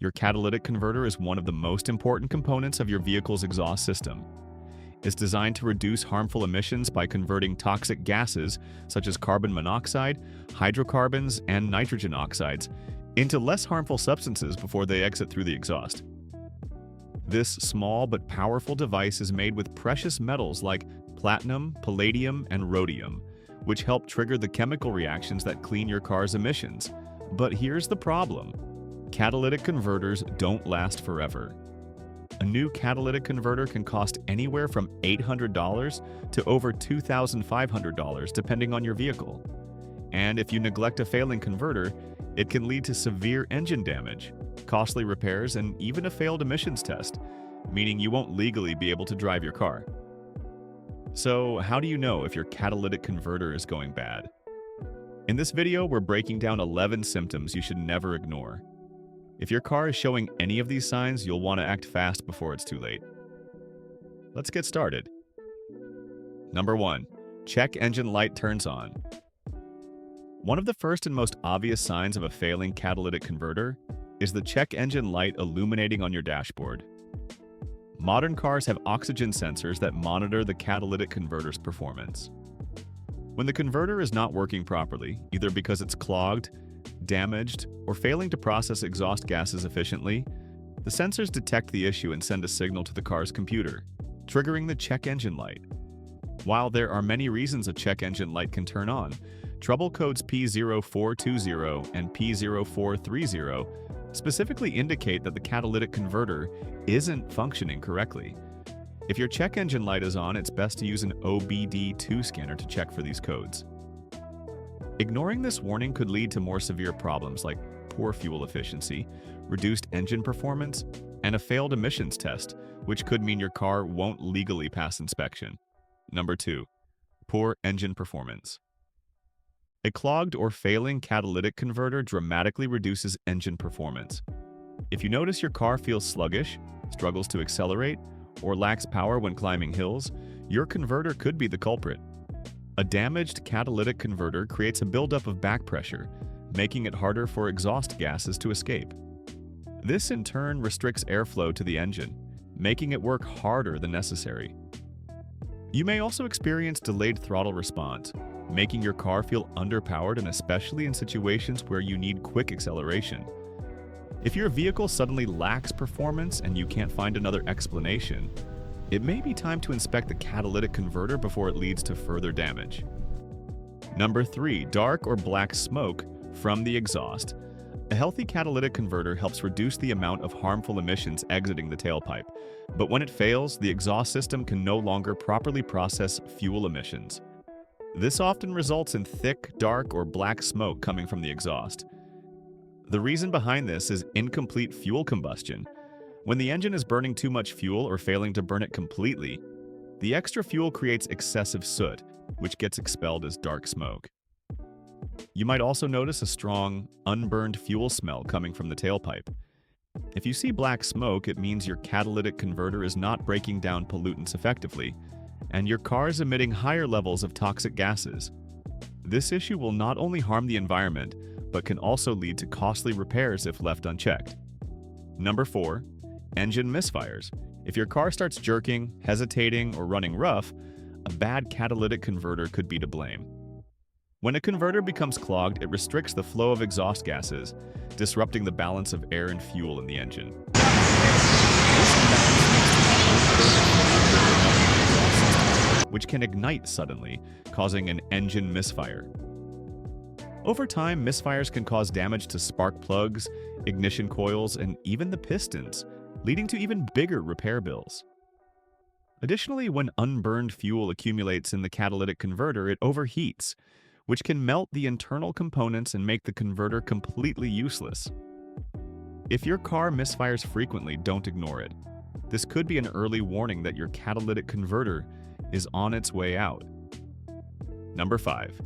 Your catalytic converter is one of the most important components of your vehicle's exhaust system. It's designed to reduce harmful emissions by converting toxic gases such as carbon monoxide, hydrocarbons, and nitrogen oxides into less harmful substances before they exit through the exhaust. This small but powerful device is made with precious metals like platinum, palladium, and rhodium, which help trigger the chemical reactions that clean your car's emissions. But here's the problem. Catalytic converters don't last forever. A new catalytic converter can cost anywhere from $800 to over $2,500 depending on your vehicle. And if you neglect a failing converter, it can lead to severe engine damage, costly repairs, and even a failed emissions test, meaning you won't legally be able to drive your car. So, how do you know if your catalytic converter is going bad? In this video, we're breaking down 11 symptoms you should never ignore. If your car is showing any of these signs, you'll want to act fast before it's too late. Let's get started. Number 1. Check engine light turns on. One of the first and most obvious signs of a failing catalytic converter is the check engine light illuminating on your dashboard. Modern cars have oxygen sensors that monitor the catalytic converter's performance. When the converter is not working properly, either because it's clogged, damaged, or failing to process exhaust gases efficiently, the sensors detect the issue and send a signal to the car's computer, triggering the check engine light. While there are many reasons a check engine light can turn on, trouble codes P0420 and P0430 specifically indicate that the catalytic converter isn't functioning correctly. If your check engine light is on, it's best to use an OBD2 scanner to check for these codes. Ignoring this warning could lead to more severe problems like poor fuel efficiency, reduced engine performance, and a failed emissions test, which could mean your car won't legally pass inspection. Number 2. Poor engine performance. A clogged or failing catalytic converter dramatically reduces engine performance. If you notice your car feels sluggish, struggles to accelerate, or lacks power when climbing hills, your converter could be the culprit. A damaged catalytic converter creates a buildup of back pressure, making it harder for exhaust gases to escape. This in turn restricts airflow to the engine, making it work harder than necessary. You may also experience delayed throttle response, making your car feel underpowered, and especially in situations where you need quick acceleration. If your vehicle suddenly lacks performance and you can't find another explanation, it may be time to inspect the catalytic converter before it leads to further damage. Number 3. Dark or black smoke from the exhaust. A healthy catalytic converter helps reduce the amount of harmful emissions exiting the tailpipe, but when it fails, the exhaust system can no longer properly process fuel emissions. This often results in thick, dark, or black smoke coming from the exhaust. The reason behind this is incomplete fuel combustion. When the engine is burning too much fuel or failing to burn it completely, the extra fuel creates excessive soot, which gets expelled as dark smoke. You might also notice a strong, unburned fuel smell coming from the tailpipe. If you see black smoke, it means your catalytic converter is not breaking down pollutants effectively, and your car is emitting higher levels of toxic gases. This issue will not only harm the environment, but can also lead to costly repairs if left unchecked. Number 4. Engine misfires. If your car starts jerking, hesitating, or running rough, a bad catalytic converter could be to blame. When a converter becomes clogged, it restricts the flow of exhaust gases, disrupting the balance of air and fuel in the engine. Which can ignite suddenly, causing an engine misfire. Over time, misfires can cause damage to spark plugs, ignition coils, and even the pistons, leading to even bigger repair bills. Additionally, when unburned fuel accumulates in the catalytic converter, it overheats, which can melt the internal components and make the converter completely useless. If your car misfires frequently, don't ignore it. This could be an early warning that your catalytic converter is on its way out. Number 5.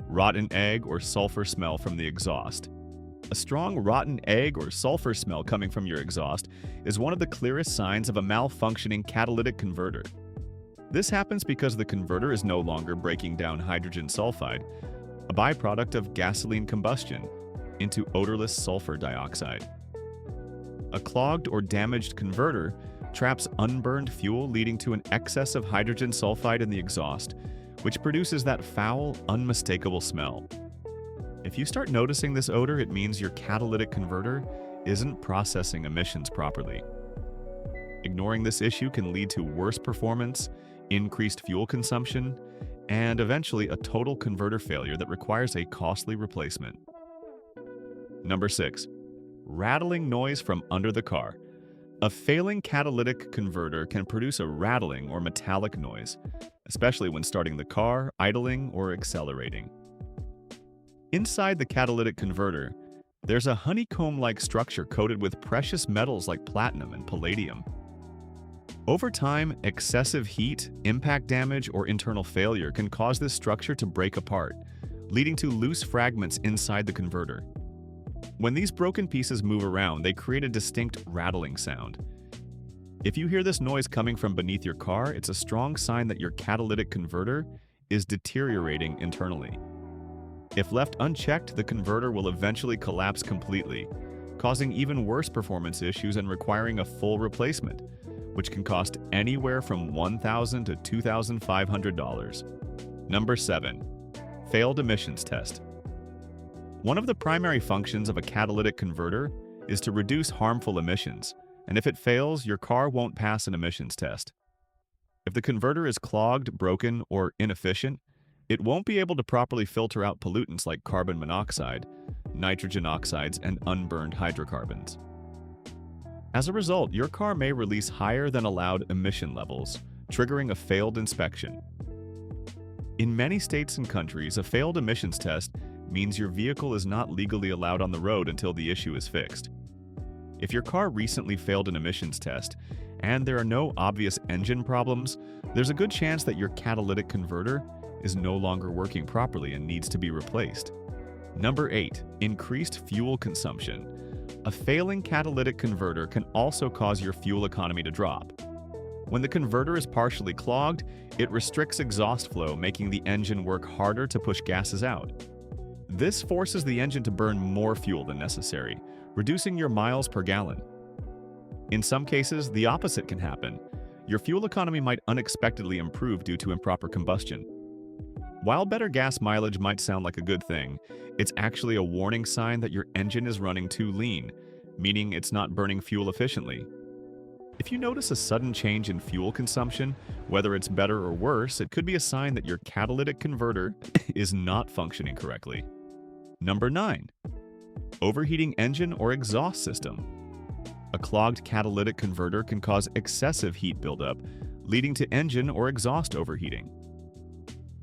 Rotten egg or sulfur smell from the exhaust. A strong rotten egg or sulfur smell coming from your exhaust is one of the clearest signs of a malfunctioning catalytic converter. This happens because the converter is no longer breaking down hydrogen sulfide, a byproduct of gasoline combustion, into odorless sulfur dioxide. A clogged or damaged converter traps unburned fuel, leading to an excess of hydrogen sulfide in the exhaust, which produces that foul, unmistakable smell. If you start noticing this odor, it means your catalytic converter isn't processing emissions properly. Ignoring this issue can lead to worse performance, increased fuel consumption, and eventually a total converter failure that requires a costly replacement. Number 6. Rattling noise from under the car. A failing catalytic converter can produce a rattling or metallic noise, especially when starting the car, idling, or accelerating. Inside the catalytic converter, there's a honeycomb-like structure coated with precious metals like platinum and palladium. Over time, excessive heat, impact damage, or internal failure can cause this structure to break apart, leading to loose fragments inside the converter. When these broken pieces move around, they create a distinct rattling sound. If you hear this noise coming from beneath your car, it's a strong sign that your catalytic converter is deteriorating internally. If left unchecked, the converter will eventually collapse completely, causing even worse performance issues and requiring a full replacement, which can cost anywhere from $1,000 to $2,500. Number 7. Failed emissions test. One of the primary functions of a catalytic converter is to reduce harmful emissions, and if it fails, your car won't pass an emissions test. If the converter is clogged, broken, or inefficient, it won't be able to properly filter out pollutants like carbon monoxide, nitrogen oxides, and unburned hydrocarbons. As a result, your car may release higher than allowed emission levels, triggering a failed inspection. In many states and countries, a failed emissions test means your vehicle is not legally allowed on the road until the issue is fixed. If your car recently failed an emissions test and there are no obvious engine problems, there's a good chance that your catalytic converter is no longer working properly and needs to be replaced. Number 8. Increased fuel consumption. A failing catalytic converter can also cause your fuel economy to drop. When the converter is partially clogged, it restricts exhaust flow, making the engine work harder to push gases out. This forces the engine to burn more fuel than necessary, reducing your miles per gallon. In some cases, the opposite can happen. Your fuel economy might unexpectedly improve due to improper combustion. While better gas mileage might sound like a good thing, it's actually a warning sign that your engine is running too lean, meaning it's not burning fuel efficiently. If you notice a sudden change in fuel consumption, whether it's better or worse, it could be a sign that your catalytic converter is not functioning correctly. Number 9. Overheating engine or exhaust system. A clogged catalytic converter can cause excessive heat buildup, leading to engine or exhaust overheating.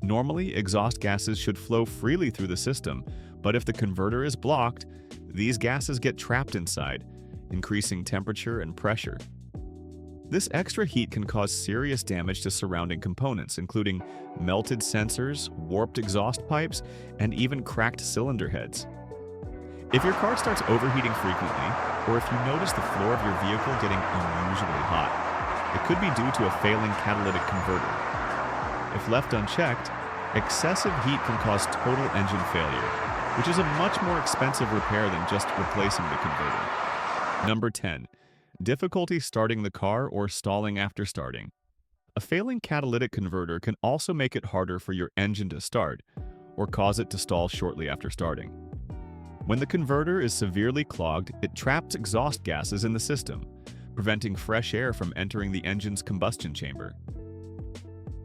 Normally, exhaust gases should flow freely through the system, but if the converter is blocked, these gases get trapped inside, increasing temperature and pressure. This extra heat can cause serious damage to surrounding components, including melted sensors, warped exhaust pipes, and even cracked cylinder heads. If your car starts overheating frequently, or if you notice the floor of your vehicle getting unusually hot, it could be due to a failing catalytic converter. If left unchecked, excessive heat can cause total engine failure, which is a much more expensive repair than just replacing the converter. Number 10. Difficulty starting the car or stalling after starting. A failing catalytic converter can also make it harder for your engine to start, or cause it to stall shortly after starting. When the converter is severely clogged, it traps exhaust gases in the system, preventing fresh air from entering the engine's combustion chamber.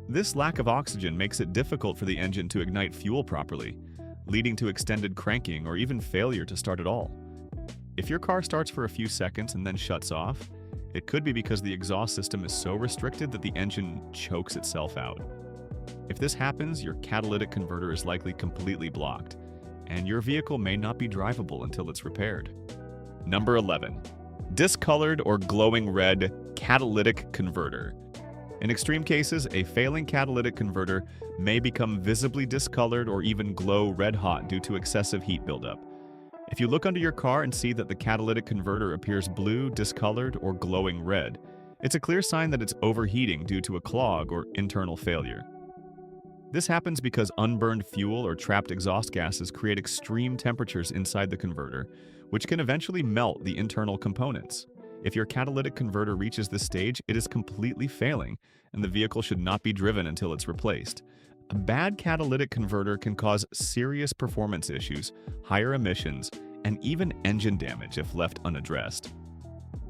This lack of oxygen makes it difficult for the engine to ignite fuel properly, leading to extended cranking or even failure to start at all. If your car starts for a few seconds and then shuts off, it could be because the exhaust system is so restricted that the engine chokes itself out. If this happens, your catalytic converter is likely completely blocked, and your vehicle may not be drivable until it's repaired. Number 11. Discolored or glowing red catalytic converter. In extreme cases, a failing catalytic converter may become visibly discolored or even glow red-hot due to excessive heat buildup. If you look under your car and see that the catalytic converter appears blue, discolored, or glowing red, it's a clear sign that it's overheating due to a clog or internal failure. This happens because unburned fuel or trapped exhaust gases create extreme temperatures inside the converter, which can eventually melt the internal components. If your catalytic converter reaches this stage, it is completely failing, and the vehicle should not be driven until it's replaced. A bad catalytic converter can cause serious performance issues, higher emissions, and even engine damage if left unaddressed.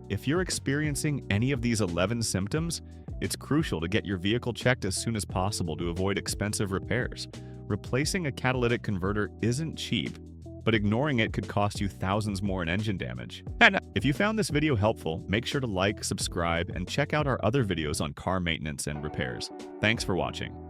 If you're experiencing any of these 11 symptoms, it's crucial to get your vehicle checked as soon as possible to avoid expensive repairs. Replacing a catalytic converter isn't cheap, but ignoring it could cost you thousands more in engine damage. And if you found this video helpful, make sure to like, subscribe, and check out our other videos on car maintenance and repairs. Thanks for watching.